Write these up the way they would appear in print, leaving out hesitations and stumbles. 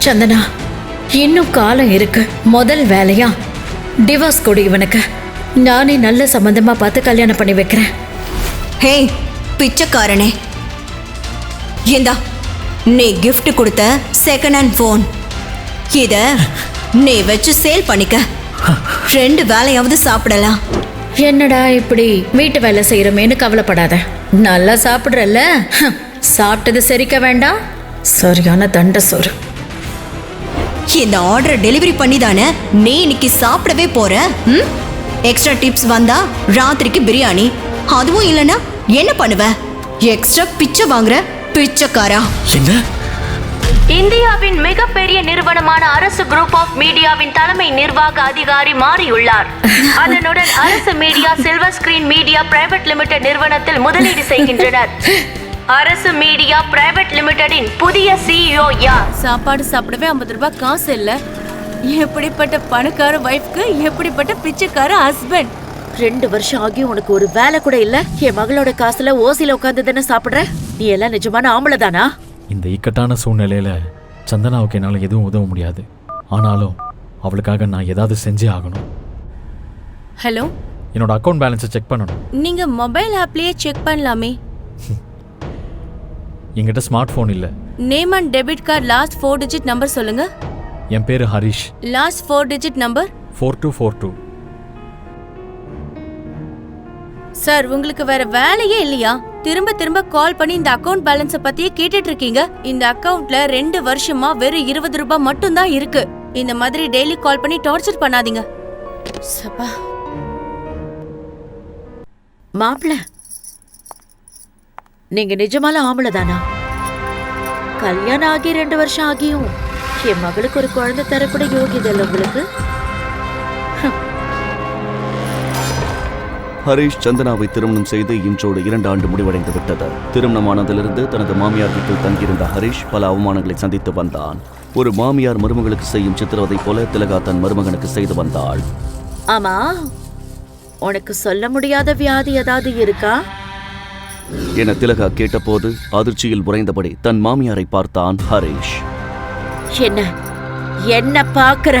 சந்தனா, இன்னும் காலம் இருக்கு. முதல் வேலையா டிவோர்ஸ் கொடு இவனுக்கு. நானே நல்ல சம்பந்தமா பார்த்து கல்யாணம் பண்ணி வைக்கிறேன். ஹே பிச்சைக்காரனே, இந்தா நீ gift கொடுத்த செகண்ட் ஹேண்ட் போன். இத நீ வச்சு சேல் பண்ணிக்க. 2 வேலையாவது சாப்பிடலாம். என்னடா இப்படி வீட்டு வேலை செய்யறமேன்னு கவலைப்படாத. நல்லா சாப்பிடுறல்ல, சாப்பிட்டது செரிக்க வேண்டாம். சரியான தண்ட சோறு. இந்த ஆர்டர் டெலிவரி பண்ணி தானே நீ இன்னைக்கு சாப்பிடவே போற. எக்ஸ்ட்ரா டிப்ஸ் வந்தா ராத்திரிக்கு பிரியாணி. அதுவும் இல்லைன்னா என்ன பண்ணுவ? எக்ஸ்ட்ரா பிச்சை வாங்குற பிச்சைக்காரா. என்ன? இந்தியாவின் மிகப்பெரிய நிறுவனமான அரசு குரூப் ஆஃப் மீடியாவின் தலைமை நிர்வாக அதிகாரி மாறியுள்ளார். அதனுடன் அரசு media silver screen media private limited நிறுவனத்தில் முதலீடு செய்கின்றனர். அரசு மீடியா பிரைவேட் லிமிடெடின் புதிய CEO யார்? சாப்பாடு சாப்பிடவே 50 ரூபாய் காசு இல்ல. எப்படிப்பட்ட பணக்கார வைஃப்க்கு எப்படிப்பட்ட பிச்சைக்கார ஹஸ்பண்ட். 2 வருஷம் ஆகி உனக்கு ஒரு வேலை கூட இல்ல. என் மகளோட காசுல ஓசில உட்காந்து தானே சாப்பிடுற. நீ எல்லாம் நிஜமான ஆம்பளை தானா? இந்த இக்கட்டான சூழ்நிலையில சந்தனாவுக்கு என்னால எதுவும் உதவ முடியாது. ஆனாலும் அவளுக்காக நான் ஏதாவது செஞ்சே ஆகணும். ஹலோ, என்னோட அக்கவுண்ட் பேலன்ஸை செக் பண்ணணும். நீங்க மொபைல் ஆப்லயே செக் பண்ணலாமே. என்கிட்ட ஸ்மார்ட் போன் இல்ல. Name and debit card last 4 digit number சொல்லுங்க. என் பேரு Harish. Last 4 digit number 4242. Sir, உங்களுக்கு வேற வேலையே இல்லையா? திரும்ப திரும்ப கால் பண்ணி இந்த அக்கவுண்ட் பேலன்ஸ பத்தியே கேட்டுட்டு இருக்கீங்க. இந்த அக்கவுண்ட்ல 2 வருஷமா வெறும் 20 ரூபாய் மட்டும் தான் இருக்கு. இந்த மாதிரி டெய்லி கால் பண்ணி டார்ச்சர் பண்ணாதீங்க. சப்பா. மாப்பிள்ள, நீங்க நிஜமால ஆம்பளை தானா? கல்யாணம் ஆகி 2 வருஷம் ஆகியும் என் மகளுக்கு ஒரு குழந்தை தரக்கூட யோகியதை இல்லை உங்களுக்கு? ஹரிஷ் சந்தனாவை திருமணம் செய்து இன்றோடு 2 ஆண்டு முடிவடைந்து விட்டது. திருமணமானதிலிருந்து தனது மாமியார் வீட்டில் தங்கியிருந்த ஹரிஷ் பல அவமானங்களை சந்தித்து வந்தான். ஒரு மாமியார் மருமகளுக்கு செய்யும் சித்திரவதை போல திலகா தன் மருமகனுக்கு செய்து வந்தாள். ஆமா, உனக்கு சொல்ல முடியாத வியாதி ஏதாவது இருக்கா என திலகா கேட்டபோது அதிர்ச்சியில் உறைந்தபடி தன் மாமியாரை பார்த்தான் ஹரிஷ். என்ன என்ன பாக்குற?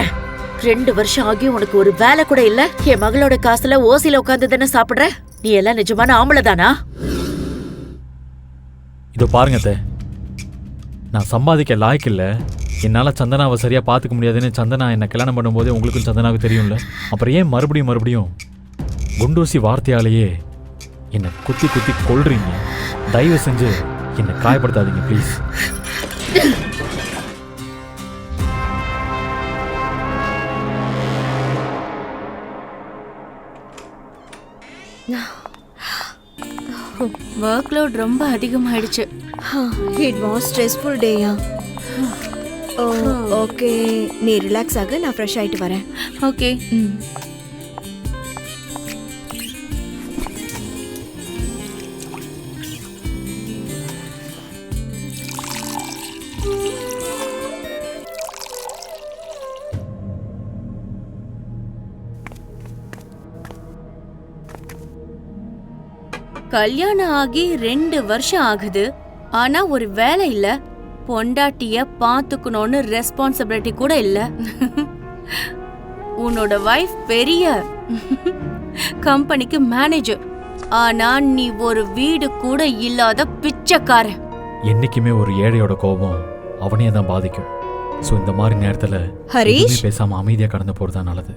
2 வருஷம் ஆகி உனக்கு ஒரு வேலை கூட இல்ல. என் மகளோட காசுல ஓசில உட்காந்து தானே சாப்பிடுற. நீ எல்லாம் நிஜமான ஆம்பளை தானா? இதோ பாருங்க அத்தை, நான் சம்பாதிக்க லாய்க்கு இல்லை. என்னால் சந்தனாவை சரியாக பார்த்துக்க முடியாதுன்னு சந்தனா என்னை கல்யாணம் பண்ணும்போதே உங்களுக்கும் சந்தனாவுக்கு தெரியும்ல. அப்புறம் ஏன் மறுபடியும் குண்டூசி வார்த்தையாலேயே என்னை குத்தி குத்தி கொள்றீங்க? தயவு செஞ்சு என்னை காயப்படுத்தாதீங்க ப்ளீஸ். ஒர்க் லோட் ரொம்ப அதிகமாயிடுச்சு. இட் வாஸ் ஸ்ட்ரெஸ்ஃபுல் டேயா. ஓகே, நீ ரிலாக்ஸ் ஆக, நான் ஃப்ரெஷ் ஆயிட்டு வரேன். ஓகே. கல்யாணம் ஆகி 2 வருஷம் ஆகுது. ஆனா ஒரு வேலை இல்ல. பொண்டாட்டிய பாத்துக்கணும்னு ரெஸ்பான்சிபிலிட்டி கூட இல்ல. உன்னோட வைஃப் பெரிய கம்பெனிக்கு மேனேஜர். ஆனா நீ ஒரு வீடு கூட இல்லாத பிச்சைக்காரன். என்னைக்குமே ஒரு ஏழையோட கோபம் அவனையே தான் பாதிக்கும். ஸோ இந்த மாதிரி நேரத்தில் ஹரிஷ் பேசாம அமைதியாக கடந்து போறதுதான் நல்லது.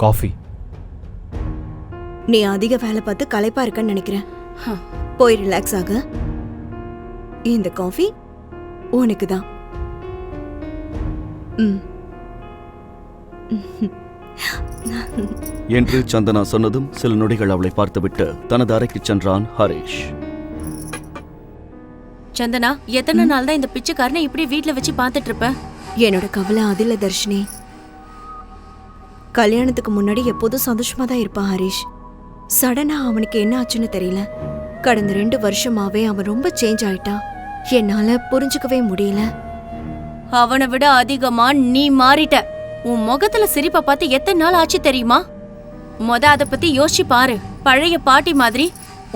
காஃபி. நீ அதிக வேலை பார்த்து களைப்பா இருக்கன்னு நினைக்கிறேன். போய் ரிலாக்ஸ் ஆக. இந்த காஃபி உனக்கு தான். என்று சந்தனா சொன்னதும் சில நொடிகள் அவளை பார்த்துவிட்டு தனது அறைக்கு சென்றான் ஹரிஷ். சந்தனா, எத்தனை நாள் தான் இந்த பிச்சைக்காரனை இப்படி வீட்டுல வச்சு பார்த்துட்டு இருப்ப? என்னோட கவலை அதில்ல தர்ஷினி. கல்யாணத்துக்கு முன்னாடி எப்போதும் சந்தோஷமா தான் இருப்பான் ஹரிஷ். சடனா அவனுக்கு என்ன ஆச்சுன்னு தெரியல. கடந்த 2 வருஷமாவே அவன் ரொம்ப சேஞ்ச் ஆயிட்டான். என்னால புரிஞ்சுக்கவே முடியல. அவனை விட அதிகமா நீ மாறிட்ட. உன் முகத்துல சிரிப்பை பார்த்து எத்தனை நாள் ஆச்சு தெரியுமா? அத பத்தி யோசிச்சு பாரு. பழைய பாட்டி மாதிரி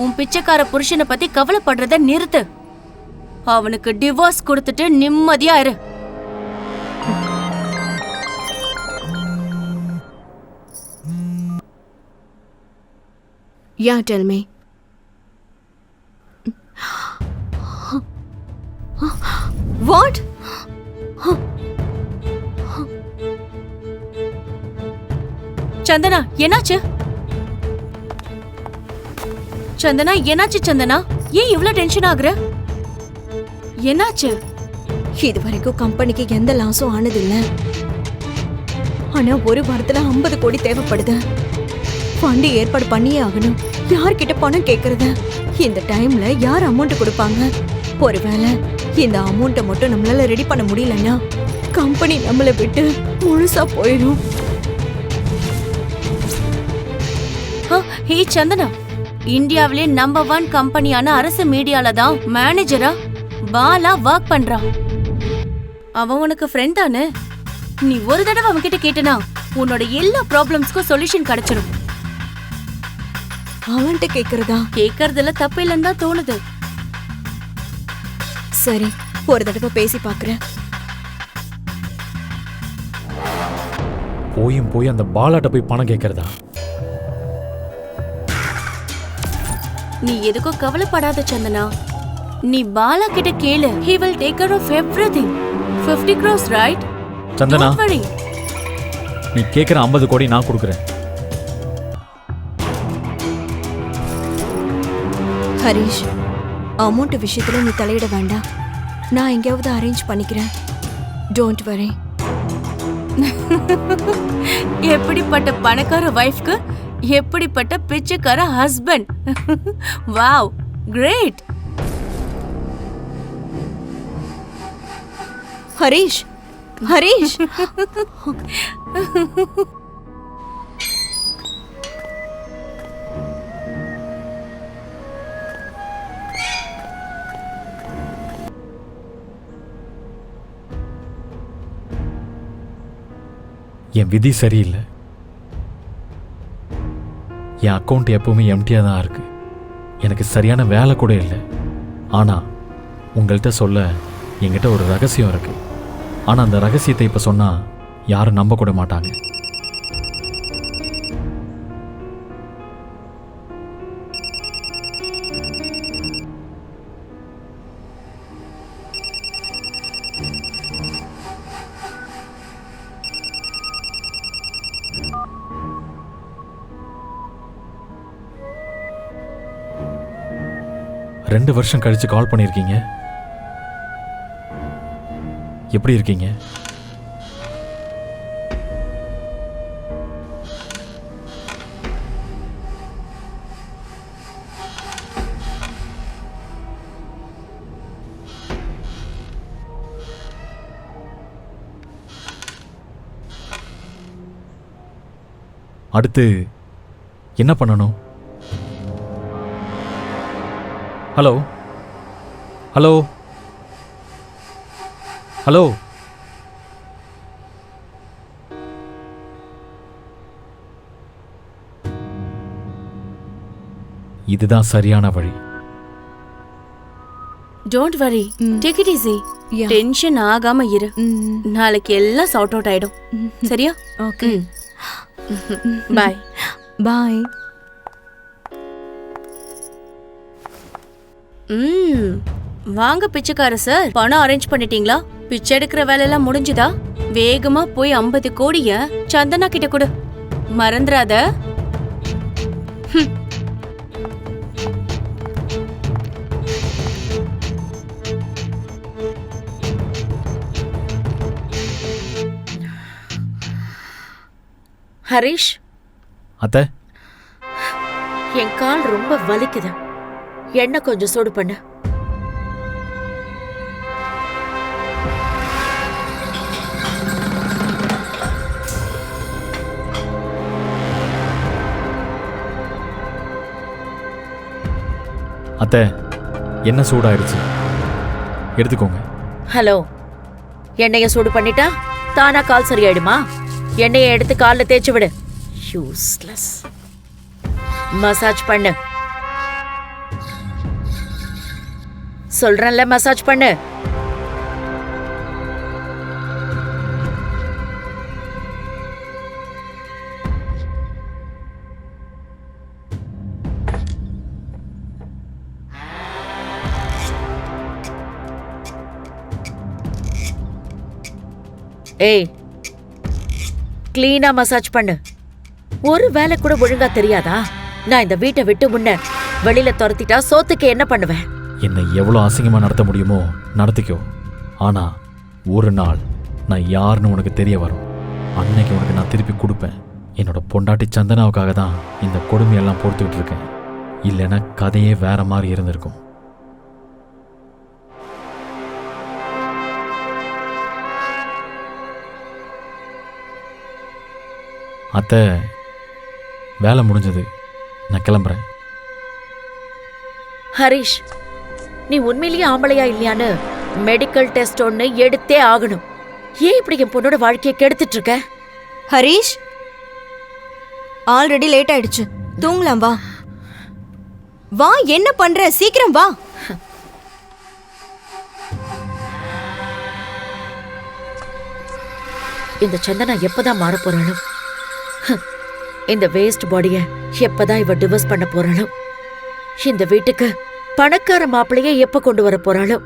உன் பிச்சைக்கார புருஷனை பத்தி கவலைப்படுறத நிறுத்து. அவனுக்கு டிவோர்ஸ் கொடுத்துட்டு நிம்மதியா இரு. Yeah, tell me. What? Santhana என்னாச்சு? சந்தனா என்னாச்சு? சந்தனா ஏன் இவ்ளோ டென்ஷன் ஆகுற? என்னாச்சு? இது வரைக்கும் கம்பெனிக்கு எந்த லாஸும் ஆனதில்ல. ஆனா ஒரு வாரத்துல 50 கோடி தேவைப்படுது. ஃபண்ட் ஏற்பாடு பண்ணியே ஆகணும். யார்கிட்ட பணம் கேக்குறது? இந்த டைம்ல யார் அமௌண்ட் கொடுப்பாங்க? ஒருவேளை இந்த அமௌண்ட்டை மட்டும் நம்மளால ரெடி பண்ண முடியலன்னா கம்பெனி நம்மளை விட்டு முழுசா போயிடும். ஹே சந்தனா, இந்தியாவிலே நம்பர் 1 கம்பெனியான அரசு மீடியால தான் மேனேஜரா பாலா ஒர்க் பண்றான். அவன் உனக்கு ஃப்ரெண்ட் தானே? நீ ஒரு தடவை அவன்கிட்ட கேட்டனா உன்னோட எல்லா ப்ராப்ளம்ஸ்க்கும் சொல்யூஷன் கிடைச்சிடும். அவன்கிட்ட கேக்குறதா? கேக்குறதுல தப்பு இல்லைன்னு தான் தோணுது. சரி, ஒரு தடவை பேசி பாக்குறேன். போய் அந்த பாலாட்ட போய் பணம் கேட்கறதா? நீ எதுக்கும் கவலைப்படாத சந்தனா. நீ பாலா கிட்ட கேளு. He will take care of everything. 50 crores, right? Santhana, Don't worry. நீ கேட்குற 50 கோடி நான் கொடுக்குறேன். ஹரிஷ், அமௌண்ட் விஷயத்துல நீ தலையிட வேண்டாம். நான் எங்கேயாவது அரேஞ்ச் பண்ணிக்கிறேன். Don't worry. எப்படிப்பட்ட பணக்கார வைஃப்க்கு எப்படிப்பட்ட பிச்சைக்கார husband. Wow, great. Harish, Harish. என் விதி சரியில்லை. என் அக்கௌண்ட் எப்பவுமே எம்டியாக தான் இருக்கு. எனக்கு சரியான வேலை கூட இல்லை. ஆனால் உங்கள்கிட்ட சொல்ல என்கிட்ட ஒரு ரகசியம் இருக்கு. ஆனால் அந்த ரகசியத்தை இப்போ சொன்னால் யாரும் நம்ப கூட மாட்டாங்க. ரெண்டு வருஷம் கழிச்சு கால் பண்ணியிருக்கீங்க. எப்படி இருக்கீங்க? அடுத்து என்ன பண்ணணும்? ஹலோ ஹலோ ஹலோ, இதுதான் சரியான வழி. Don't worry, take it easy. Yeah. Tension ஆகாம இரு. நாளைக்கு எல்லாம் சார்ட் அவுட் ஆயிடும். சரியா? ஓகே, பாய். பாய். வாங்க பிச்சைக்கார சார், பணம் அரேஞ்ச் பண்ணிட்டீங்களா? பிச்சை எடுக்கிற வேலையெல்லாம் முடிஞ்சுதா? வேகமா போய் 50 கோடிய சந்தனா கிட்ட கொடு. மறந்துடாத. ஹரிஷ், அத்தை, என் கால் ரொம்ப வலிக்குது. எண்ணெய் கொஞ்சம் சூடு பண்ணு. அத்தை, என்ன சூடாயிடுச்சு, எடுத்துக்கோங்க. ஹலோ, எண்ணெய சூடு பண்ணிட்டா தானா கால் சரியாயிடுமா? எண்ணெயை எடுத்து கால்ல தேய்ச்சி விடு. யூஸ்லெஸ். மசாஜ் பண்ணு. சொல்றேன்ல மசாஜ் பண்ணு. ஏய், கிளீனா மசாஜ் பண்ணு. ஒரு வேலை கூட ஒழுங்கா தெரியாதா? நான் இந்த வீட்டை விட்டு முன்ன வெளியில துரத்திட்டா சோத்துக்கு என்ன பண்ணுவேன்? என்னை எவ்வளோ அசிங்கமாக நடத்த முடியுமோ நடத்திக்கோ. ஆனா ஒரு நாள் நான் யாருன்னு உனக்கு தெரிய வரும். அன்னைக்கு உனக்கு நான் திருப்பி கொடுப்பேன். என்னோட பொண்டாட்டி சந்தனாவுக்காக தான் இந்த கொடுமையெல்லாம் பொறுத்துக்கிட்டு இருக்கேன். இல்லைன்னா கதையே வேற மாதிரி இருந்திருக்கும். அத்தை, வேலை முடிஞ்சது, நான் கிளம்புறேன். ஹரிஷ், நீ உண்மையிலேயே ஆம்பளையா இல்லையான்னு மெடிக்கல் டெஸ்ட் ஒன்னு எடுத்தே ஆகணும். ஏன் இப்படி என் பொண்ணோட வாழ்க்கையை கெடுத்துட்டு இருக்க? ஹரீஷ், ஆல்ரெடி லேட் ஆயிடுச்சு, தூங்கலாம் வா. வா, என்ன பண்ற? சீக்கிரம் வா. இந்த சந்தனா எப்பதான் மாற போறாளோ? இந்த வேஸ்ட் பாடிய எப்பதான் இவ டிவோர்ஸ் பண்ண போறாளோ? இந்த வீட்டுக்கு பணக்கார மாப்பிளைய எப்ப கொண்டு வர போறாளோ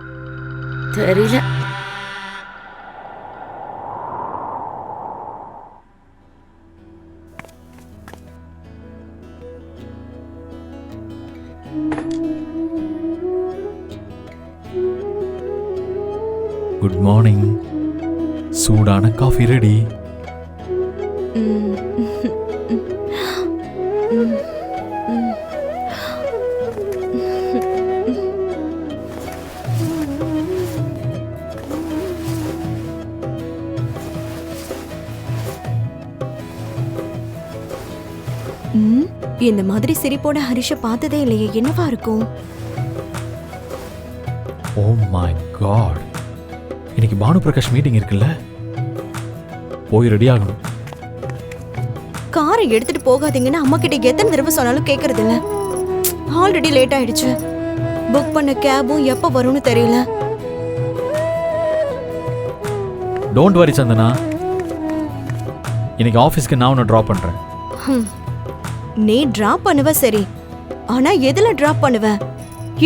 தெரியல. Good morning. சூடான காஃபி ரெடி. இந்த மாதிரி சிரிப்போட ஹரிஷ பார்த்ததே இல்லையே, என்னவா இருக்கும்? ஓ மை காட், இன்னைக்கு பானு பிரகாஷ் மீட்டிங் இருக்குல்ல, போய் ரெடி ஆகணும். காரை எடுத்துட்டு போகாதீங்கன்னு அம்மா கிட்ட எத்தனை தடவை சொன்னாலும் கேக்குறது இல்ல. ஆல்ரெடி லேட் ஆயிடுச்சு. புக் பண்ண கேபும் எப்ப வரும்னு தெரியல. டோன்ட் வரி சந்தனா, இன்னைக்கு ஆஃபீஸ்க்கு நான் உன்னை ட்ராப் பண்றேன். நீ டிராப் பண்ணுவ சரி, ஆனா எதுல டிராப் பண்ணுவ?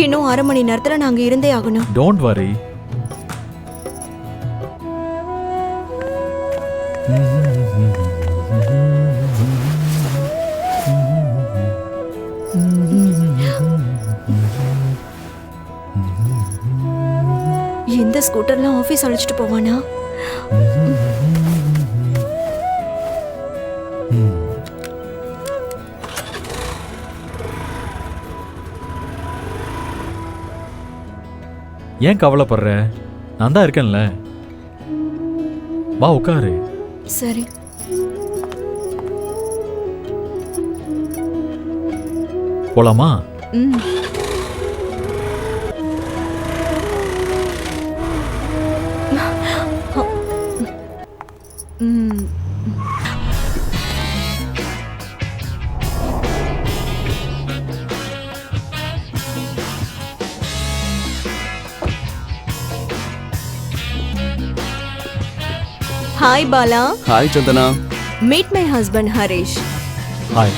இன்னும் 1/2 மணி நேரத்துல நாங்க இருந்தே ஆகணும். Don't worry. இந்த ஸ்கூட்டர்ல ஆபீஸ் அழைச்சிட்டு போவானா? ஏன் கவலைப்படுற? நான் தான் இருக்கேன்ல, வா உட்காரு. சரி. போலாமா? Hi Bala. Hi Chandana. Meet my husband Harish. Hi.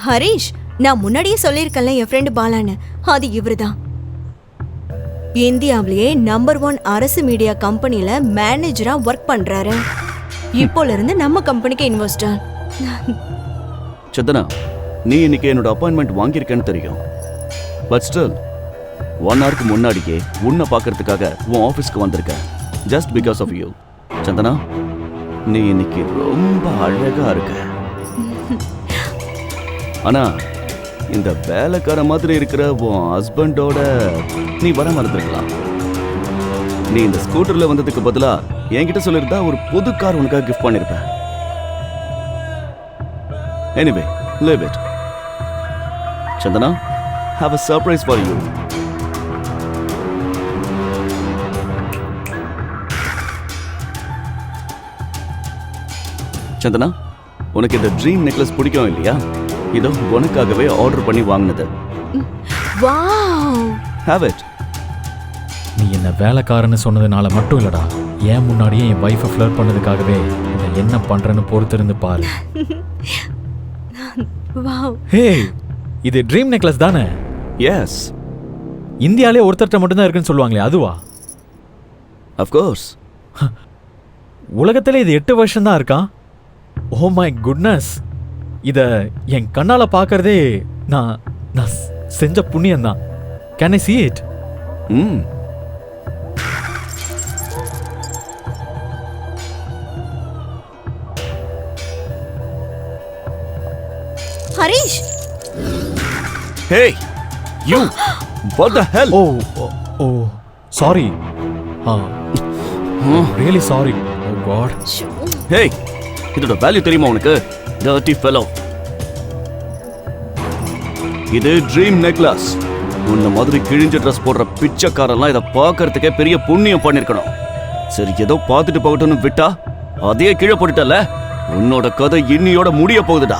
Harish, நான் முன்னாடியே சொல்லியிருக்கேன்ல என் ஃப்ரெண்டு பாலான்னு, அது இவருதான். இந்தியாவிலேயே நம்பர் 1 அரசு மீடியா கம்பெனில மேனேஜரா ஒர்க் பண்றாரு. இப்போல இருந்து நம்ம கம்பெனிக்கு இன்வெஸ்டர். சந்தனா, நீ இன்னைக்கு என்னோட அப்பாயின்மெண்ட் வாங்கியிருக்கேன்னு தெரியும். பட் ஸ்டில் 1 ஹவருக்கு முன்னாடியே உன்னை பார்க்கறதுக்காக உன் ஆஃபீஸ்க்கு வந்திருக்கேன். Just because of you. Chandana, நீ இன்னைக்கு ரொம்ப அழகா இருக்க. ஆனா இந்த வேலைக்கார மாதிரி இருக்கிற உன் ஹஸ்பண்டோட நீ வர மறந்துருக்கலாம். நீ இந்த ஸ்கூட்டர்ல வந்ததுக்கு பதிலா என்கிட்ட சொல்லியிருந்தா ஒரு புது கார் உனக்காக கிஃப்ட் பண்ணிருப்பேன். Anyway, live it. Chandana, have a surprise for you. Chandana, உனக்கு இந்த ட்ரீம் நெக்லஸ் பிடிக்கும் இல்லையா? இதோ உனக்காகவே ஆர்டர் பண்ணி வாங்கினது. வாவ். Have it. நீ என்ன வேலைக்காரன்னு சொன்னதுனால மட்டும் இல்லடா, ஏன் முன்னாடியே என் வைஃபை ஃப்ளர்ட் பண்ணதுக்காகவே நான் என்ன பண்றேன்னு பொறுத்திருந்து பாரு. வாவ். ஹே, இது ட்ரீம் நெக்லஸ் தானே? எஸ், இந்தியாலே ஒருத்தர்ட்ட மட்டும்தான் இருக்குன்னு சொல்லுவாங்களே, அதுவா? of course. உலகத்திலே இது 8 வருஷம் தான் இருக்கான். ஓ மை குட்னஸ், இத என் கண்ணால பார்க்கறதே நான் நான் செஞ்ச புண்ணியம் தான். Can I see it? ம். Harish, Hey, you. What the hell? Oh oh sorry. Really sorry. Oh god. Hey, இதோட வேல்யூ தெரியுமா உனக்கு? Dirty fellow. இது ட்ரீம் நெக்லஸ். உன்ன மாதிரி கிழிஞ்ச ட்ரெஸ் போடுற பிச்சைக்காரெல்லாம் இதை பார்க்கறதுக்கே பெரிய புண்ணியம் பண்ணிருக்கணும். சரி, ஏதோ பார்த்துட்டு போகட்டும்னு விட்டா அதையே கீழே போட்டுட்டல. உன்னோட கதை இன்னியோட முடிய போகுதுடா.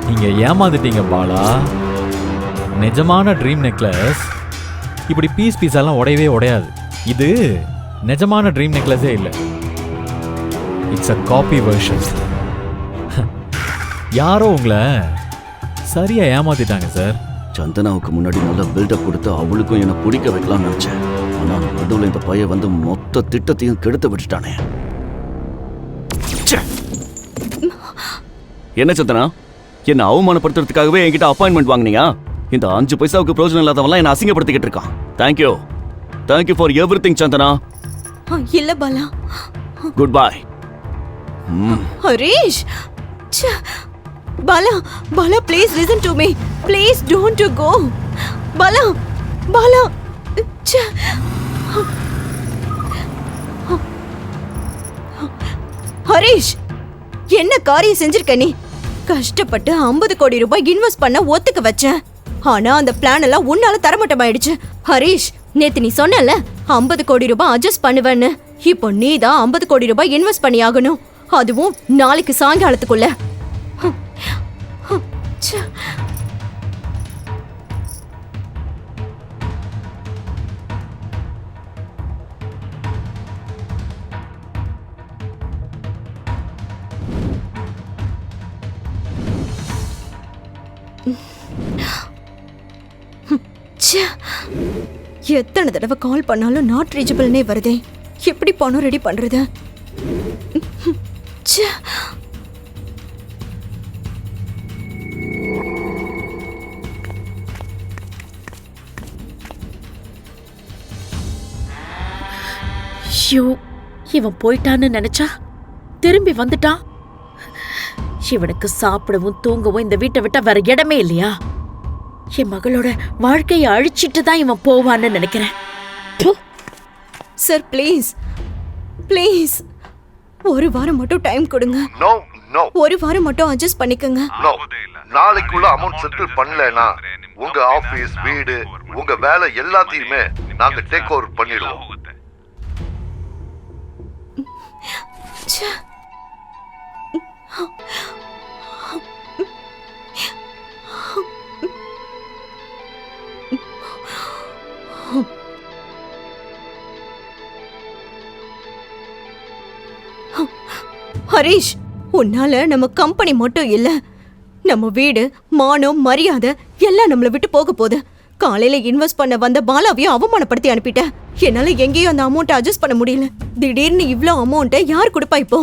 நீங்க ஏமாந்துட்டீங்க பாலா. நிஜமான ட்ரீம் நெக்லஸ் இப்படி பீஸ் பீஸெல்லாம் உடையவே உடையாது. இது நிஜமான ட்ரீம் நெக்லஸே இல்லை. It's a copy version. யாரோ உங்களை சரியா ஏமாத்திட்டாங்க சார். சந்தனாவுக்கு முன்னாடி நல்ல பில்டப் கொடுத்து அவளுக்கும் என்னை பிடிக்க வைக்கலாம்னு நினைச்சேன். ஆனா நடுவில் இந்த பையன் வந்து மொத்த திட்டத்தையும் கெடுத்து விட்டுட்டானே. ச்சே. என்ன சந்தனா, என்ன அவமானப்படுத்துறதுக்காகவே என்கிட்ட அப்பாயின்மெண்ட் வாங்கினியா? இந்த 5 பைசாவுக்கு பிரயோஜனம் இல்லாதவெல்லாம் என்ன அசிங்கப்படுத்திக்கிட்டு இருக்கான். Thank you for everything Chandana. இல்ல பாலா. Good bye. ஹரிஷ், ச்சே. Bala, Bala, please listen to me. Please don't go. Bala, Bala. ச்சே. ஹரிஷ், என்ன காரியம் செஞ்சிருக்க நீ? கஷ்டப்பட்டு 50 கோடி ரூபாய் இன்வெஸ்ட் பண்ண ஒத்துக்க வச்சேன். ஆனா அந்த பிளான் எல்லாம் உன்னால தரமட்டமாயிடுச்சு. ஹரிஷ், நேத்து நீ சொன்னல 50 கோடி ரூபாய் அட்ஜஸ்ட் பண்ணுவேன்னு. இப்போ நீ தான் 50 கோடி ரூபாய் இன்வெஸ்ட் பண்ணி ஆகணும். அதுவும் நாளைக்கு சாயங்காலத்துக்குள்ள. ச்சே. ச்சே. எத்தனை தடவை கால் பண்ணாலும் நாட் ரீச்சபிள்னே வருதே. எப்படி பணம் ரெடி பண்றது? ச்சே. ஐயோ, இவன் போயிட்டான்னு நினைச்சா திரும்பி வந்துட்டான். இவனுக்கு சாப்பிடவும் தூங்கவும் இந்த வீட்டை விட்டா வேற இடமே இல்லையா? என் மகளோட வாழ்க்கையை அழிச்சிட்டு தான் இவன் போவான்னு நினைக்கிறேன். சார், ப்ளீஸ் ப்ளீஸ் ஒரு வாரம் மட்டும் டைம் கொடுங்க. நோ நோ ஒரு வாரம் மட்டும் அட்ஜஸ்ட் பண்ணிக்கங்க. நோ. நாளைக்குள்ள அமௌண்ட் செட்டில் பண்ணலனா உங்க ஆபீஸ், வீடு, உங்க வேலை எல்லாத்தையுமே நாங்க டேக் ஓவர் பண்ணிடுவோம். ச்சே. ஹரிஷ், உன்னால நம்ம கம்பெனி மட்டும் இல்ல, நம்ம வீடு, மானம், மரியாதை எல்லாம் நம்மளை விட்டு போக போகுது. காலையில இன்வெஸ்ட் பண்ண வந்த பாலாவையும் அவமானப்படுத்தி அனுப்பிட்டேன். என்னால எங்கேயும் அந்த அமௌண்ட் அட்ஜஸ்ட் பண்ண முடியல. திடீர்னு இவ்ளோ அமௌண்ட்டை யார் கொடுப்பா இப்போ?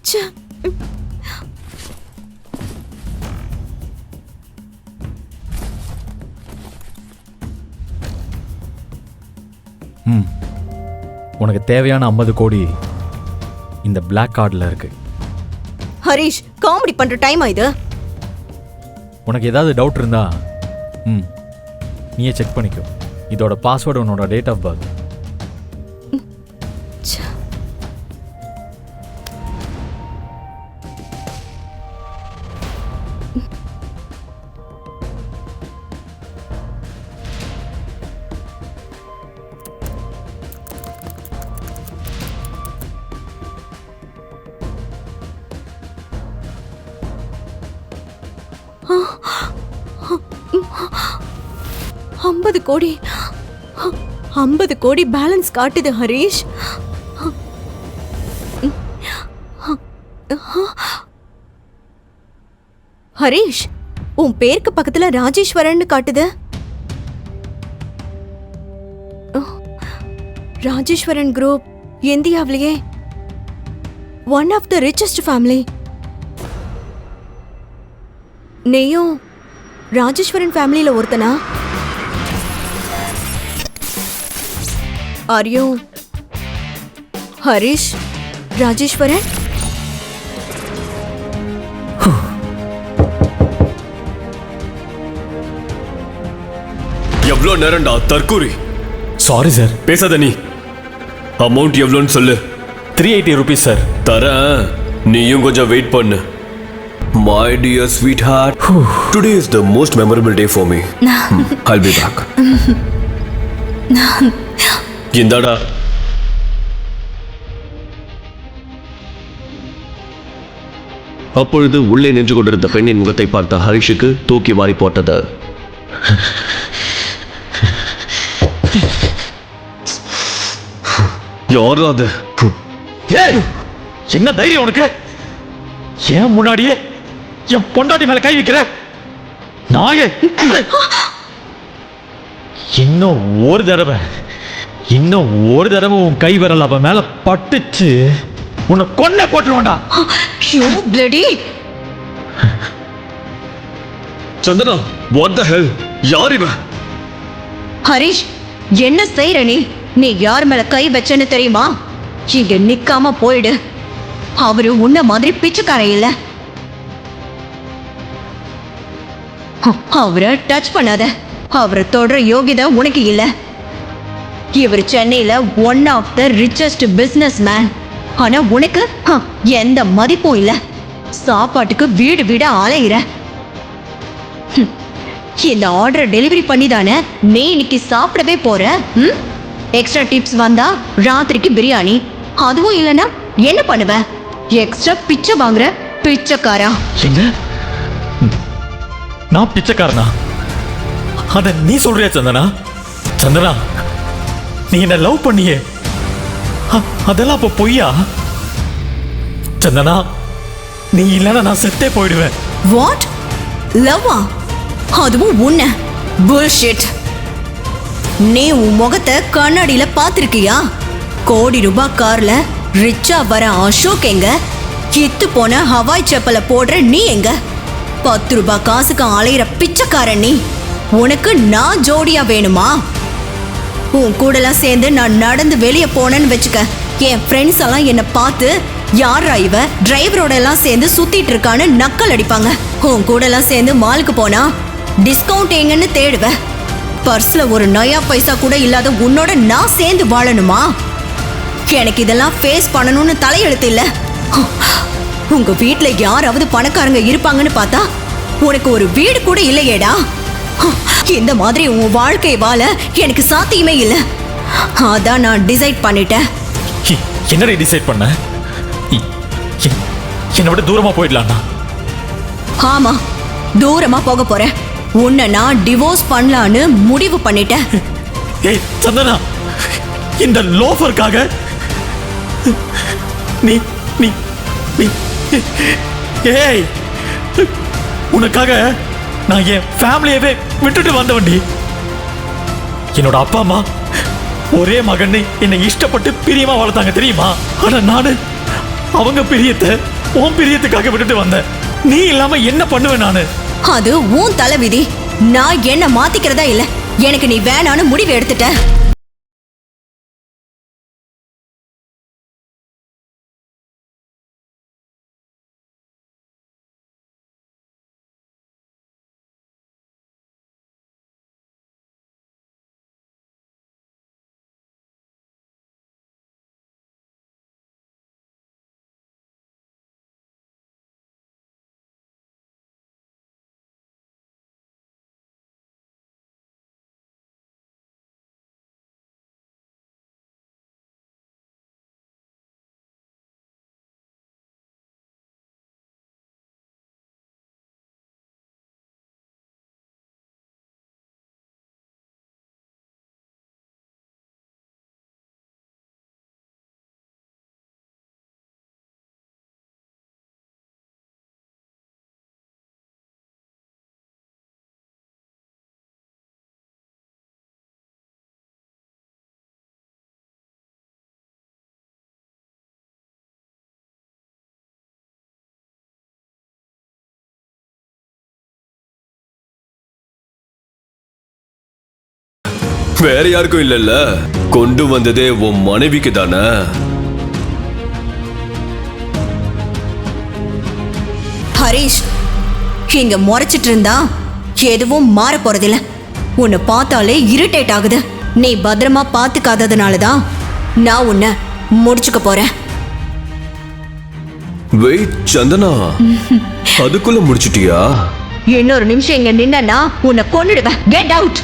ச்சே. உனக்கு தேவையான 50 கோடி இந்த பிளாக் கார்டில் இருக்கு. ஹரிஷ், காமெடி பண்ற டைமா இது? உனக்கு ஏதாவது டவுட் இருந்தா நீயே செக் பண்ணிக்கோ. இதோட பாஸ்வேர்டு உன்னோட டேட் ஆஃப் பர்த். ஆ 50 கோடி 50 கோடி பேலன்ஸ் காட்டுது ஹரீஷ். ஹரீஷ், உன் பேருக்கு பக்கத்துல ராஜேஸ்வரன் காட்டுது. ராஜேஸ்வரன் குரூப் இந்தியாவிலேயே one of the richest family. நீயும் ராஜேஸ்வரன் ஃபேமிலியில ஒருத்தனா? Are you Harish Rajeswaran? எவ்வளோ நேரம்டா தற்கூரி? Sorry sir. பேசாத நீ. அமௌண்ட் எவ்வளோன்னு சொல்லு. 380 ருபீஸ் சார். தரேன், நீயும் கொஞ்சம் வெயிட் பண்ணு. My dear sweetheart, today is the most memorable day for me. I'll be back. இந்தாடா. அப்பொழுது உள்ளே நின்று கொண்டிருந்த பெண்ணின் முகத்தை பார்த்த ஹரிஷுக்கு தூக்கி வாரி போட்டது. யாரா அது? என்ன தைரியம் உனக்கு? ஏன் முன்னாடியே என் பொண்டாட்டி மேல கை வைக்கிற நாயே? இன்னும் ஒரு தடவை உன் கை விரல் அவ மேல பட்டுச்சு, உன்னை கொன்ன போட்டுருவான்டா. Santhana, what the hell? யார் இவன்? ஹரிஷ், என்ன செய்யற நீ? நீ யார் மேல கை வச்சேன்னு தெரியுமா? இங்க நிக்காம போயிடு. அவரு உன்ன மாதிரி பிச்சைக்காரன் இல்ல. அவரை டச் பண்ணாத. அவரை தொடர யோகிதை உனக்கு இல்ல. இவர் சென்னையில one of the richest business man. ஆனா உனக்கு எந்த மதிப்பும் இல்ல. சாப்பாட்டுக்கு வீடு வீடா அலையிற. இந்த ஆர்டர் டெலிவரி பண்ணி தானே நீ இன்னைக்கு சாப்பிடவே போற. எக்ஸ்ட்ரா டிப்ஸ் வந்தா ராத்திரிக்கு பிரியாணி. அதுவும் இல்லைன்னா என்ன பண்ணுவ? எக்ஸ்ட்ரா பிச்சை வாங்குற பிச்சைக்காரா? எங்க நான் பிச்சைக்காரனா? அத நீ சொல்றியா சந்தனா? சந்தனா, நீ என்ன லவ் பண்ணியே, அதெல்லாம் அப்ப பொய்யா? சந்தனா, நீ இல்லைன்னா நான் செத்தே போயிடுவேன். வாட்? லவ்வா? அதுவும் உன்ன? புல்ஷிட். நீ உன் முகத்தை கண்ணாடியில பாத்திருக்கியா? கோடி ரூபாய் கார்ல ரிச்சா வர அசோக் எங்க? கித்து போன ஹவாய் செப்பல போடுற நீ எங்க? 10 ரூபாய் காசுக்கு அலையிற பிச்சைக்காரன் நீ. உனக்கு நான் ஜோடியா வேணுமா? உன் கூடலாம் சேர்ந்து நான் நடந்து வெளியே போனேன்னு வச்சுக்க, என் ஃப்ரெண்ட்ஸ் எல்லாம் என்னை பார்த்து யாரா இவ டிரைவரோட எல்லாம் சேர்ந்து சுத்திட்டு இருக்கான்னு நக்கல் அடிப்பாங்க. உன் கூடலாம் சேர்ந்து மாலுக்கு போனா டிஸ்கவுண்ட் எங்கன்னு தேடுவ. பர்ஸ்ல ஒரு நயா பைசா கூட இல்லாத உன்னோட நான் சேர்ந்து வாழணுமா? எனக்கு இதெல்லாம் ஃபேஸ் பண்ணணும்னு தலையெழுத்து இல்ல. உங்க வீட்டுல யாராவது பணக்காரங்க இருப்பாங்கன்னு பார்த்தா உனக்கு ஒரு வீடு கூட இல்லையேடா. இந்த மாதிரி உன் வாழ்க்கை வாழ எனக்கு சாத்தியமே இல்லை. அதான் நான் டிசைட் பண்ணிட்டேன். என்னடி டிசைட் பண்ண? என்னை விட தூரமா போயிடலாம்னா? ஆமா, தூரமா போக போறேன். உன்னை நான் டிவோர்ஸ் பண்ணலான்னு முடிவு பண்ணிட்டேன். ஏய் சந்தனா, இந்த லோஃபருக்காக நீ நீ நீ ஏய், உனக்காக நான் என் ஃபேமிலியவே விட்டுட்டு வந்தவண்டி. என்னோட அப்பா அம்மா ஒரே மகன் என்னை இஷ்டப்பட்டு பிரியமா வளர்த்தாங்க தெரியுமா? ஆனா நானு அவங்க பிரியத்தை உன் பிரியத்துக்காக விட்டுட்டு வந்தேன். நீ இல்லாம என்ன பண்ணுவேன் நானு? அது உன் தலைவிதி. நான் என்ன மாத்திக்கிறதா இல்ல. எனக்கு நீ வேணான்னு முடிவு எடுத்துட்ட. வேற யாருக்கும் இல்லல்ல, கொண்டு வந்ததே உன் மனைவிக்கு தானே. ஹரிஷ், இங்க முறைச்சிட்டு இருந்தா எதுவும் மாற போறதில்ல. உன்னை பார்த்தாலே இரிட்டேட் ஆகுது. நீ பத்திரமா பாத்துக்காததுனாலதான் நான் உன்னை முடிச்சுக்க போறேன். வெயிட் சந்தனா, அதுக்குள்ள முடிச்சிட்டியா? இன்னொரு நிமிஷம் இங்க நின்னா உன்னை கொன்னுடுவேன். Get out.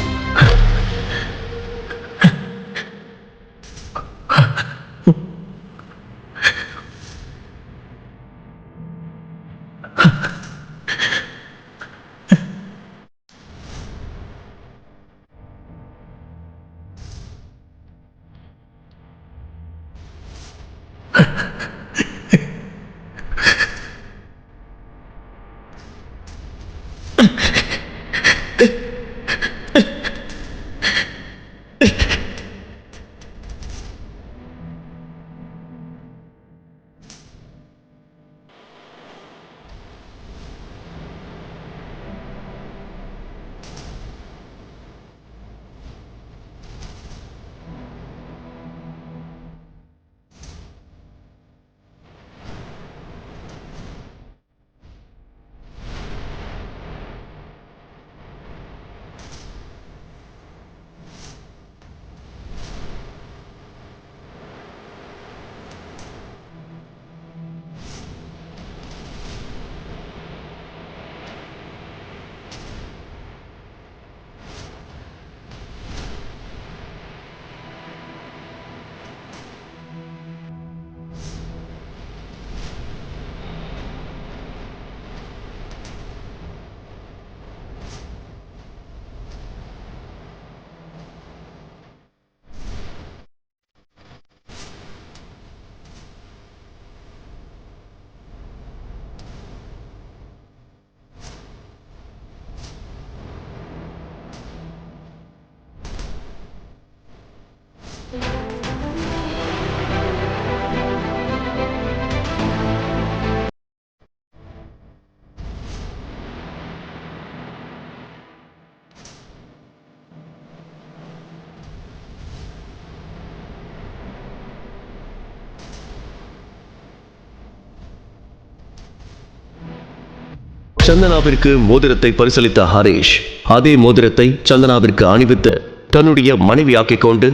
சந்தனாவிற்கு மோதிரத்தை பரிசளித்த ஹரிஷ் அதே மோதிரத்தை சந்தனாவிற்கு அணிவித்து தன்னுடைய மனைவியாக்கிக் கொண்டு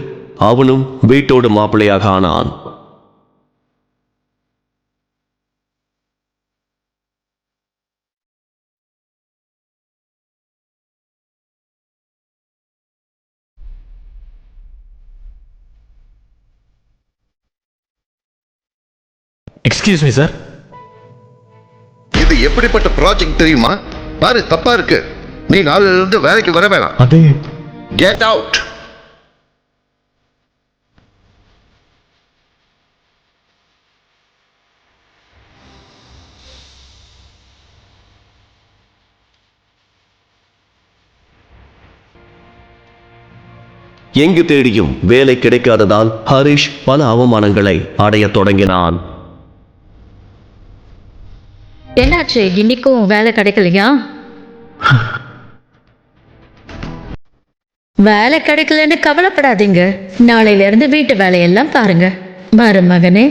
அவனும் வீட்டோடு மாப்பிள்ளையாக ஆனான். Excuse me sir. இது எப்படிப்பட்ட ப்ராஜெக்ட் தெரியுமா? பாரு, தப்பா இருக்கு. நீ நாளில இருந்து வேலைக்கு வர வேணாம். அது கெட் அவுட். எங்கு தேடியும் வேலை கிடைக்காததால் ஹரிஷ் பல அவமானங்களை அடையத் தொடங்கினான். என்னாச்சு, இன்னைக்கும் வேலை கிடைக்கலையா? வேலை கிடைக்கலன்னு கவலைப்படாதீங்க. நாளையில இருந்து வீட்டு வேலையெல்லாம் பாருங்க. மருமகனே,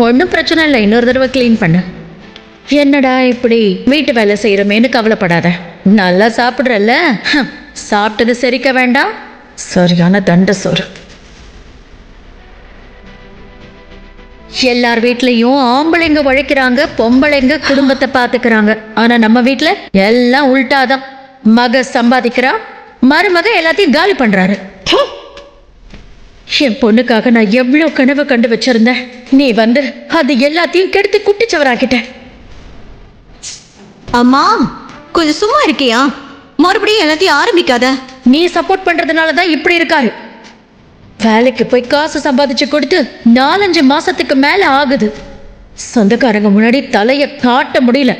ஒன்றும் பிரச்சனை இல்லை, இன்னொரு தடவை க்ளீன் பண்ணு. என்னடா இப்படி வீட்டு வேலை செய்கிறமேன்னு கவலைப்படாத. நல்லா சாப்பிட்றல்ல, சாப்பிட்டது செரிக்க வேண்டாம். சரியான தண்ட சோறு. எல்லார் வீட்லேயும் ஆம்பளைங்க உழைக்கிறாங்க, பொம்பளைங்க குடும்பத்தை பார்த்துக்கிறாங்க. ஆனால் நம்ம வீட்டில் எல்லாம் உள்டாதான். மக சம்பாதிக்கிறா, மருமக எல்லாத்தையும் காலி பண்ணுறாரு. என் பொண்ணுக்காக நான் எவ்வளோ கனவு கண்டு வச்சிருந்தேன். நீ வந்து அது எல்லாத்தையும் கெடுத்து குட்டிச்சவராக்கிட்ட. அம்மா, கொஞ்சம் சும்மா இருக்கியா? மறுபடியும் எல்லாத்தையும் ஆரம்பிக்காத. நீ சப்போர்ட் பண்றதுனால தான் இப்படி இருக்காரு. வேலைக்கு போய் காசு சம்பாதிச்சு கொடுத்து 4-5 மாசத்துக்கு மேல ஆகுது. சொந்தக்காரங்க முன்னாடி தலைய காட்ட முடியல.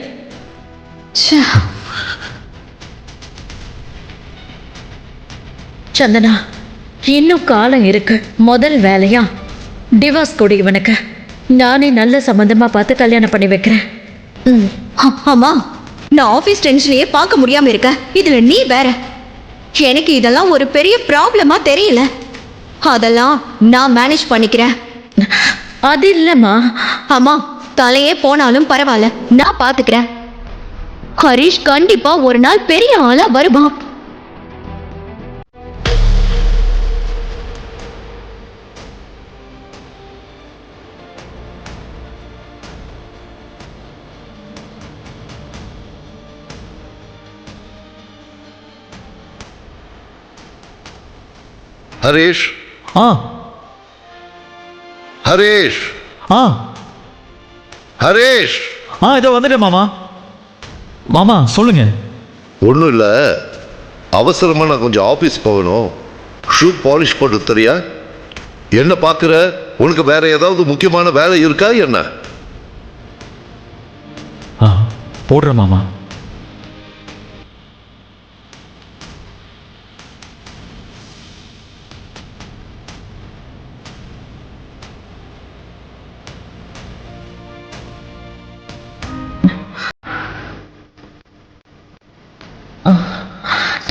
சந்தனா, இன்னும் காலம் இருக்கு. முதல் வேலையா டிவோர்ஸ் கொடு இவனுக்கு. நானே நல்ல சம்பந்தமா பார்த்து கல்யாணம் பண்ணி வைக்கிறேன். அம்மா, நான் ஆபீஸ் டென்ஷனையே பார்க்க முடியாம இருக்க. இதுல நீ வேற. எனக்கு இதெல்லாம் ஒரு பெரிய ப்ராப்ளமா தெரியல. அதெல்லாம் நான் மேனேஜ் பண்ணிக்கிறேன். அது இல்லம்மா. அம்மா, தலையே போனாலும் பரவாயில்ல, நான் பாத்துக்கிறேன். ஹரிஷ் கண்டிப்பா ஒரு நாள் பெரிய ஆளா வருவான். ஹரீஷ், ஆ ஹரீஷ், ஆ ஹரீஷ். இதோ வந்துட்டேன் மாமா. மாமா சொல்லுங்க. ஒன்றும் இல்லை, அவசரமாக நான் கொஞ்சம் ஆஃபீஸ் போகணும். ஷூ பாலிஷ் போட்டு தெரியா? என்ன பார்க்குற? உனக்கு வேற ஏதாவது முக்கியமான வேலை இருக்கா என்ன? போடுறேன் மாமா.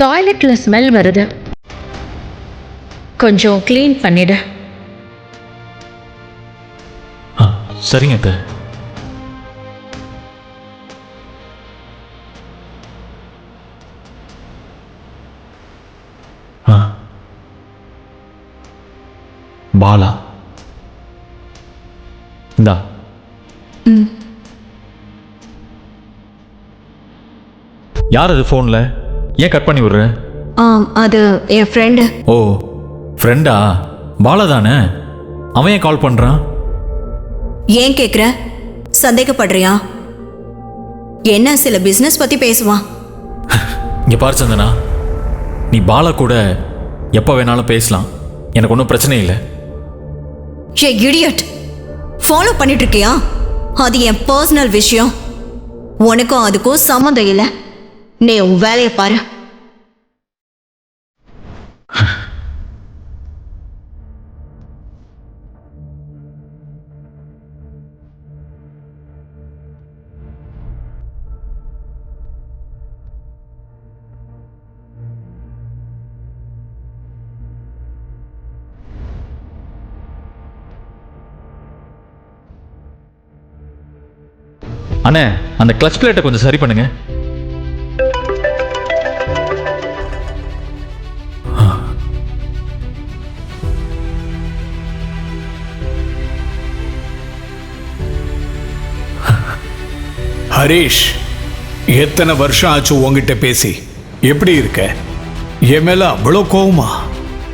டாய்லெட்ல ஸ்மெல் வருது, கொஞ்சம் க்ளீன் பண்ணிடு. சரிங்க அத்தை. பாலா, இந்தா. யார் அது ஃபோன்ல? ஏன் கட் பண்ணி விடுற? அது என் ஃப்ரெண்டு. ஓ, ஃப்ரெண்டா? பாலா தானே? அவன் ஏன் கால் பண்றான்? ஏன் கேக்குற? சந்தேகப்படுறியா? என்ன சில பிசினஸ் பத்தி பேசுவான். இங்க பாரு சந்தனா, நீ பாலா கூட எப்போ வேணாலும் பேசலாம், எனக்கு ஒன்றும் பிரச்சனை இல்லை. ஏ இடியட், ஃபாலோ பண்ணிட்டு இருக்கியா? அது என் பர்சனல் விஷயம். உனக்கும் அதுக்கும் சம்மந்தம் இல்லை. நீ உன் வேலையை பாரு. அண்ணே, அந்த கிளச் பிளேட்டை கொஞ்சம் சரி பண்ணுங்க. ஹரீஷ், எத்தனை வருஷம் ஆச்சு உங்ககிட்ட பேசி? எப்படி இருக்க? என் மேல அவ்வளோ கோவமா?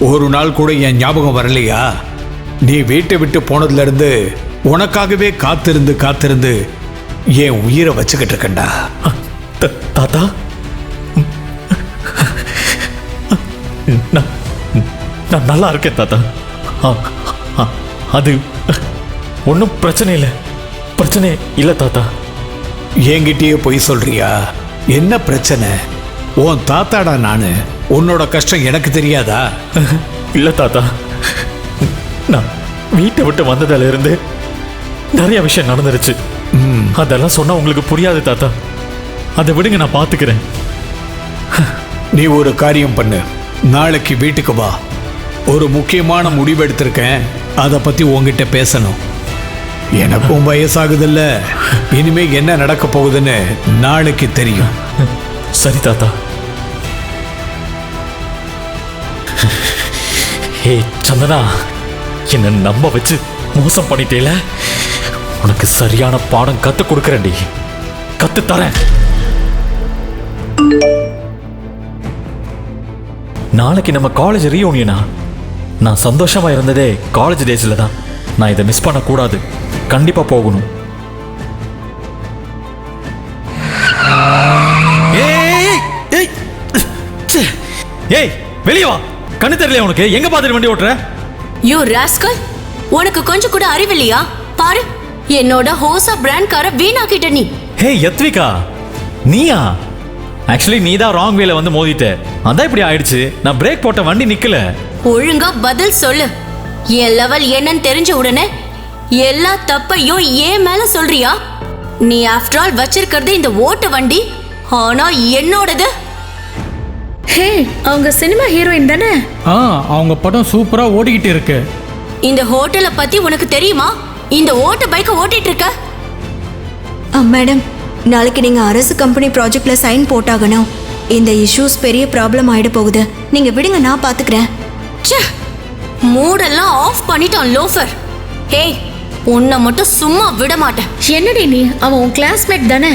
ஒரு நாள் கூட என் ஞாபகம் வரலையா? நீ வீட்டை விட்டு போனதுல இருந்து உனக்காகவே காத்திருந்து காத்திருந்து என் உயிரை வச்சுக்கிட்டு இருக்கேன்டா. தாத்தா, நான் நல்லா இருக்கேன் தாத்தா. அது ஒன்றும் பிரச்சனை இல்லை, பிரச்சனை இல்லை தாத்தா. என்கிட்டயே பொய் சொல்றியா? என்ன பிரச்சனை? உன் தாத்தாடா நானு. உன்னோட கஷ்டம் எனக்கு தெரியாதா? இல்லை தாத்தா, நான் வீட்டை விட்டு வந்ததுல இருந்து நிறைய விஷயம் நடந்துருச்சு. அதெல்லாம் சொன்னா உங்களுக்கு புரியாது தாத்தா. அதை விடுங்க, நான் பார்த்துக்கிறேன். நீ ஒரு காரியம் பண்ணு, நாளைக்கு வீட்டுக்கு வா. ஒரு முக்கியமான முடிவு எடுத்திருக்கேன், அதை பத்தி உங்ககிட்ட பேசணும். எனக்கும் வயசாகுதில்ல, இனிமே என்ன நடக்க போகுதுன்னு நாளைக்கு தெரியும். சரி தாத்தா. ஹே சந்தனா, என்ன நம்ப வச்சு மோசம் பண்ணிட்டேல, உனக்கு சரியான பாடம் கத்து கொடுக்கறேன்டி, கத்து தரேன். நாளைக்கு நம்ம காலேஜ் ரீயூனியனா? நான் சந்தோஷமா இருந்ததே காலேஜ் டேஸ்ல தான். நான் இதை மிஸ் பண்ண கூடாது, கண்டிப்பா போகணும். ஏய் வெளியே வா, கண்ணு தெரியல உனக்கு? எங்க பாத்துட்டு வண்டி ஓட்டுற? யூ ராஸ்கல், உனக்கு கொஞ்சம் கூட அறிவில்லையா? பாரு, என்னோட ஹோசா பிராண்ட் காரை வீணாக்கிட்ட நீ. ஹே யத்விகா, நீயா? ஆக்சுவலி நீ தான் ராங் வேல வந்து மோதிட்ட, அதான் இப்படி ஆயிடுச்சு. நான் பிரேக் போட்ட வண்டி நிக்கல. ஒழுங்கா பதில் சொல்லு. என் லெவல் என்னன்னு தெரிஞ்ச உடனே எல்லா தப்பையும் ஏன் மேல சொல்றியா? நீ ஆஃப்டர் ஆல் வச்சிருக்கிறது இந்த ஓட்ட வண்டி, ஆனா என்னோடது. ஹே, அவங்க சினிமா ஹீரோயின் தானே? அவங்க படம் சூப்பரா ஓடிக்கிட்டு இருக்கு. இந்த ஹோட்டலை பத்தி உனக்கு தெரியுமா? இந்த ஓட்ட பைக்கை ஓட்டிட்டு இருக்க. மேடம், நாளைக்கு நீங்க அரசு கம்பெனி ப்ராஜெக்ட்ல சைன் போட்டாகணும். இந்த இஷ்யூஸ் பெரிய ப்ராப்ளம் ஆயிட போகுது. நீங்க விடுங்க, நான் பாத்துக்கிறேன். ச்சே, மூடெல்லாம் ஆஃப் பண்ணிட்டான் லோஃபர். ஹே, உன்னை மட்டும் சும்மா விட மாட்டேன். என்னடி நீ? அவன் உன் கிளாஸ்மேட் தானே?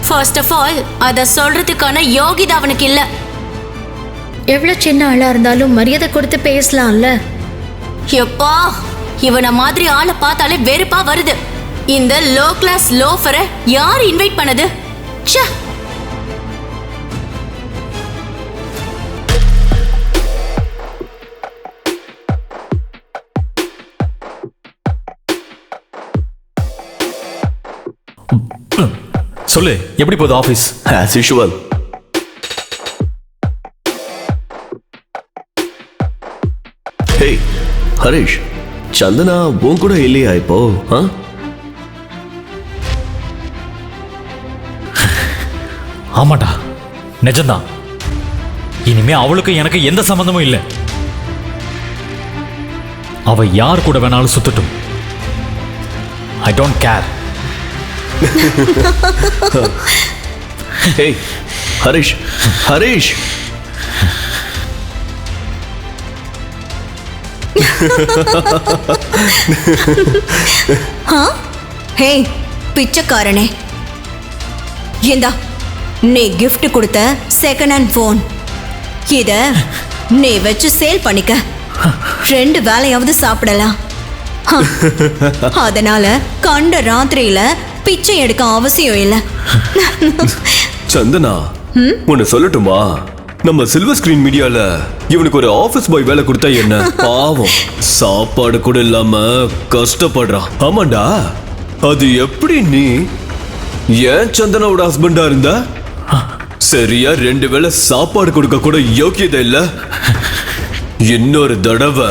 ஃபர்ஸ்ட் ஆஃப் ஆல் அதை சொல்றதுக்கான யோகிதா அவனுக்கு இல்ல. எவ்வளவு சின்ன ஆளா இருந்தாலும் மரியாதை கொடுத்து பேசலாம்ல. எப்பா, இவனை மாதிரி ஆளை பார்த்தாலே வெறுப்பா வருது. இந்த லோ கிளாஸ் லோஃபரை யார் இன்வைட் பண்ணது? ச்சே. சொல்லு, எப்படி போகுது office? As usual. Hey, Harish, Chandana உன் கூட இல்லையா இப்போ? ஆமாடா, நிஜம்தான். இனிமே அவளுக்கு எனக்கு எந்த சம்பந்தமும் இல்லை. அவ யார் கூட வேணாலும் சுத்தட்டும். I don't care. Hey, Harish, Harish. Hey பிச்சைக்காரனே, இந்தா நீ gift கொடுத்த செகண்ட் ஹேண்ட் போன். இத நீ வச்சு சேல் பண்ணிக்க. 2 வேளையாவது சாப்பிடலாம். அதனால கண்ட ராத்திரியில பிச்சை எடுக்க அவசியம் இல்லை. சந்தனா, உன்னை சொல்லட்டுமா? நம்ம சில்வர் ஸ்கிரீன் மீடியால இவனுக்கு ஒரு ஆபீஸ் பாய் வேலை கொடுத்தா என்ன? பாவம், சாப்பாடு கூட இல்லாம கஷ்டப்படுறான். ஆமாண்டா, அது எப்படி நீ ஏன் சந்தனாவோட ஹஸ்பண்டா இருந்தா? சரியா 2 வேளை சாப்பாடு கொடுக்க கூட யோக்கியதை இல்ல. இன்னொரு தடவை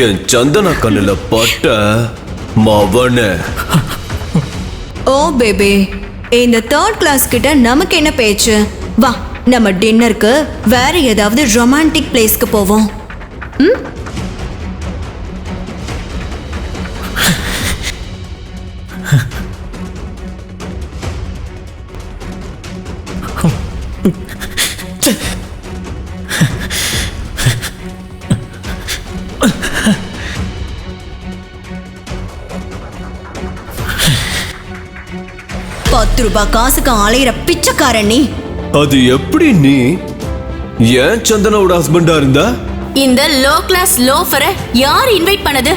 என் சந்தனா கண்ணுல பட்ட மவன. ஓ பேபி, இந்த 3rd கிளாஸ் கிட்ட நமக்கு என்ன பேச்சு? வா, நம்ம டின்னருக்கு வேற ஏதாவது ரொமான்டிக் பிளேஸ்க்கு போவோம். ₹10 காசுக்கு அலையிற பிச்சைக்காரன் நீ. அது எப்படி நீ ஏன் சந்தனாவோட ஹஸ்பண்டா இருந்தா? இந்த லோ கிளாஸ் லோஃபரை யார் இன்வைட் பண்ணது?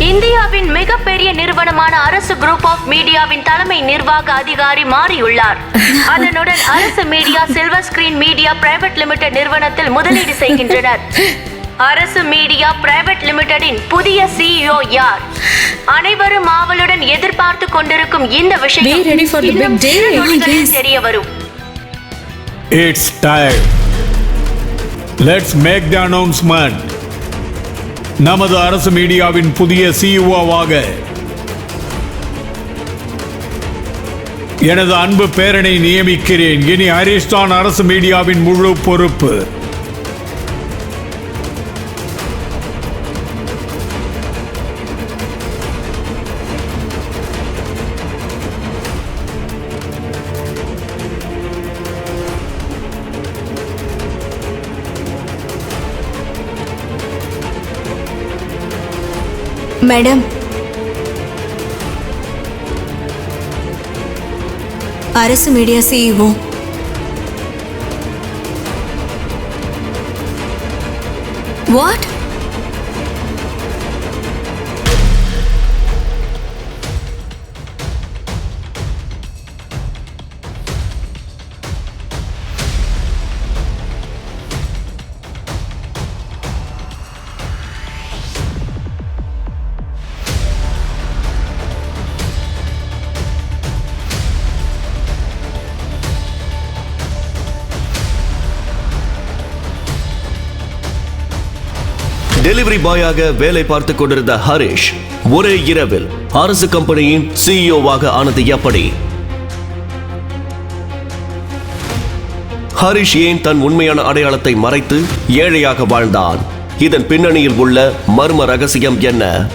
இந்தியாவின் மிகப்பெரிய நிறுவனமான அரசு குரூப் ஆஃப் மீடியாவின் தலைமை நிர்வாக அதிகாரி மாறியுள்ளார். அதனுடன் அரசு media silver screen media private limited நிறுவனத்தில் முதலீடு செய்கின்றனர். அரசு மீடியா பிரைவேட் லிமிடெடின் புதிய CEO யார்? அனைவரும் ஆவலுடன் எதிர்பார்த்து கொண்டிருக்கும் இந்த விஷயம் இன்னும் சில நொடிகளில் தெரிய வரும். It's time. Let's make the announcement. நமது அரசு மீடியாவின் புதிய CEO-வாக எனது அன்பு பேரனை நியமிக்கிறேன். இனி ஹரிஷ் தான் அரசு மீடியாவின் முழு பொறுப்பு. மேடம், அரசு மீடியா CEO. வாட்? டெலிவரி பாயாக வேலை பார்த்துக் கொண்டிருந்த ஹரிஷ் ஒரே இரவில் அரசு கம்பெனியின் சிஇஓவாக ஆனது எப்படி? ஹரிஷ் ஏன் தன் உண்மையான அடையாளத்தை மறைத்து ஏழையாக வாழ்ந்தான்? இதன் பின்னணியில் உள்ள மர்ம ரகசியம் என்ன?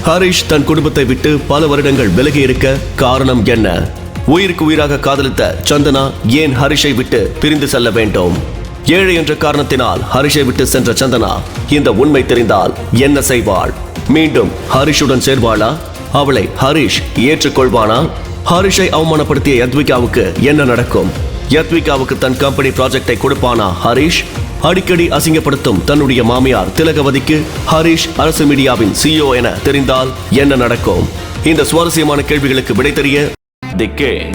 ஹரிஷ் தன் குடும்பத்தை விட்டு பல வருடங்கள் விலகி இருக்க காரணம் என்ன? உயிருக்கு உயிராக காதலித்த சந்தனா ஏன் ஹரிஷை விட்டு பிரிந்து செல்ல வேண்டும்? ஏழை என்ற காரணத்தினால் ஹரிஷை விட்டு சென்ற சந்தனா இந்த உண்மை தெரிந்தால் என்ன செய்வாள்? மீண்டும் ஹரிஷுடன் சேர்வாளா? அவளை ஹரிஷ் ஏற்றுக்கொள்வானா? ஹரிஷை அவமானப்படுத்திய யத்விகாவுக்கு என்ன நடக்கும்? யத்விகாவுக்கு தன் கம்பெனி ப்ராஜெக்டை கொடுப்பானா ஹரிஷ்? அடிக்கடி அசிங்கப்படுத்தும் தன்னுடைய மாமியார் திலகவதிக்கு ஹரிஷ் அரசு மீடியாவின் சிஇஓ என தெரிந்தால் என்ன நடக்கும்? இந்த சுவாரஸ்யமான கேள்விகளுக்கு விடை தெரிய தி கேம்